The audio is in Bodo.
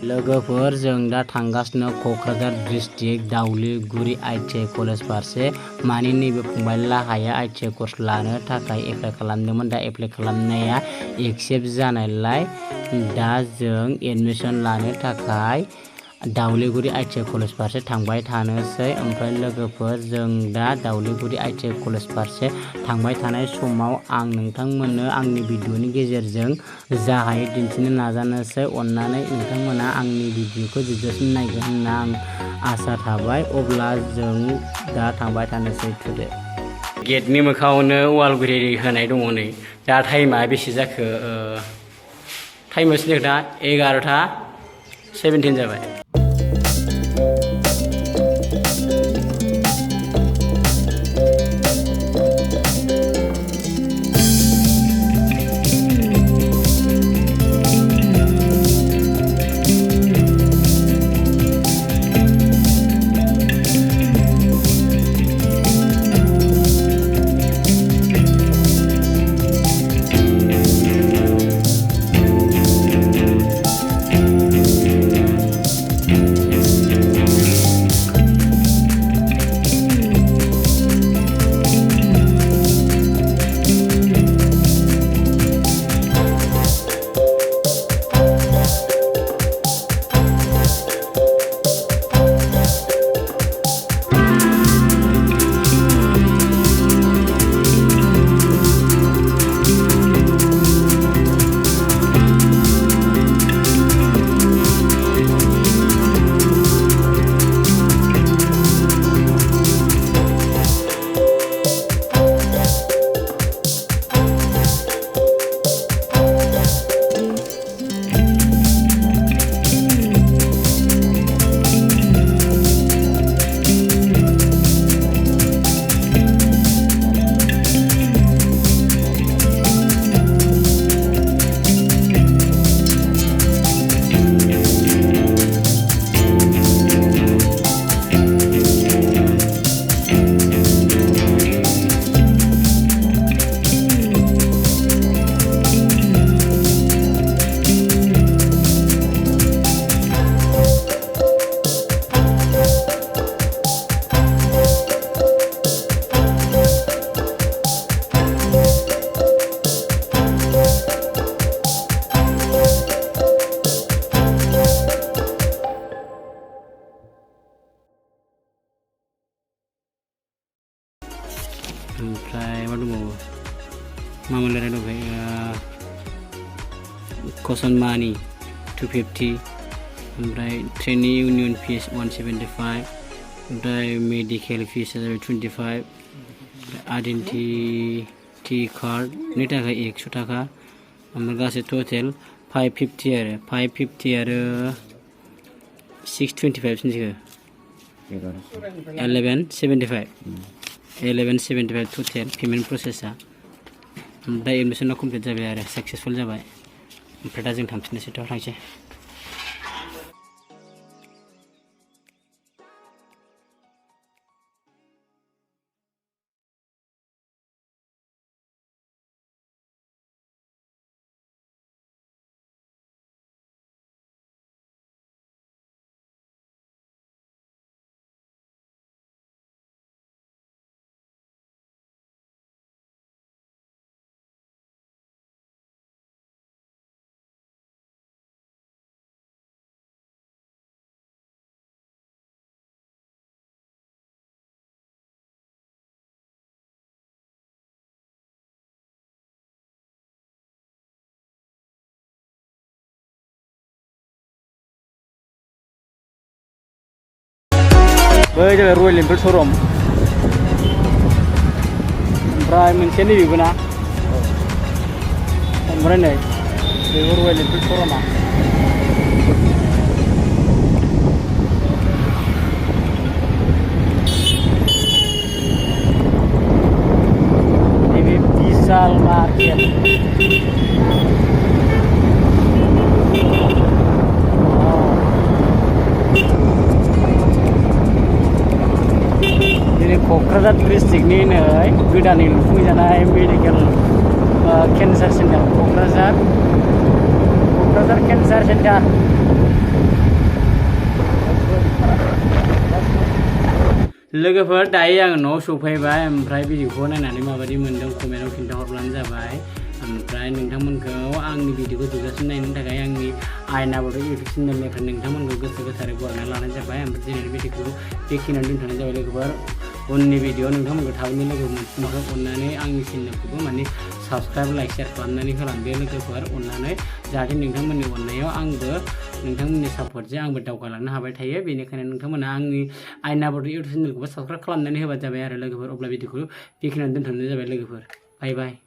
लोगोफोर जों दा थांगासिनो क'क्राझार डिस्ट्रिक्ट दाउलिगुरि ITI कलेज फारसे माने नैबे फंबाय लाहाया ITI कर्स लानो थाखाय एप्लाइ खालामदोंमोन। दा एप्लाइ खालामनाया एक्सेप्ट जानायलाय दा जों एडमिशन लानो थाखाय दाउलिगुरि ITI कलेज फारसे थांबाय थानोसै। ओमफ्राय लोगोफोर जों दा दाउलिगुरि ITI कलेज फारसे थांबाय थानाय समाव आं नोंथांमोननो आंनि भिडिअनि गेजेरजों जा हायो दिन्थिनो नाजानोसै। अन्नानै नोंथांमोना आंनि भिडिअखौ जोबजासिम नायगोन होनना आं आसा थाबाय। अब्ला जों दा थांबाय थानोसै थुदो। गेटनि मोखाङावनो वाल घरि होनाय दङ नै। दा टाइमा बेसे जाखो? टाइमा बेसे दा 11:17 जाबाय। ओमफ्राय मा दंबावो? मा मोनलायनाय दंखाय कसन मानि 250, ओमफ्राय ट्रेनिं इउनियन फिस 175, ओमफ्राय मेडिकेल फिस 25, आइडेन्टिटि कार्डनि थाखाय 100 थाखा, ओमफ्राय गासै टटेल 550 आरो 550 आरो 625 सिनसिखो 1175 टटेल पेमेन्ट प्रसेसा। ओमफ्राय एडमिसना कमप्लिट जाबाय आरो साक्सेसफुल जाबाय। ओमफ्राय दा जों थांफिननोसै थांसै। बै जाबाय रयेल एनफिल्ड श'रुम। ओमफ्राय मोनसे नैबेबो ना, ओमफ्राय नै बेबो रयेल एनफिल्ड श'रुमा। नैबे बिशाल मार्केट। क'क्राझार डिस्ट्रिक्टनि गोदानै लुफुंजानाय medical cancer centre Kokrajhar cancer centre. लोगोफोर दायो आं न'आव सफैबाय ओमफ्राय भिडिअखौ नायनानै माबायदि मोनदों कमेन्टआव खिन्थाहरब्लानो जाबाय ओमफ्राय नोंथांमोनखौ आंनि भिडिअखौ जोबजासिम नायनो थाखाय आंनि आयना बड' इउटुब चेनेलनिफ्राय नोंथांमोनखौ गोसो गोथारै बरायना लानाय जाबाय ओमफ्राय दिनैनि भिडिअखौ बेखिनियावनो दोनथ'नाय जाबाय लोगोफोर उननि भिडिअ नोंथांमोनखौ थाबैनो लोगो मोनफिननायखौ अननानै आंनि चेनेलखौबो माने साबस्क्राइब लाइक शेयार खालामनानै होलांदो लोगोफोर अननानै जाहाथे नोंथांमोननि अननायाव आंबो नोंथांमोननि सापर्टजों आंबो दावगालांनो हाबाय थायो बेनिखायनो नोंथांमोना आंनि आयना बड' इउटुब चेनेलखौबो साबस्क्राइब खालामनानै होबानो जाबाय आरो लोगोफोर अब्ला भिडिअखौ बेखिनियावनो दोनथ'नाय जाबाय लोगोफोर बाय बाय।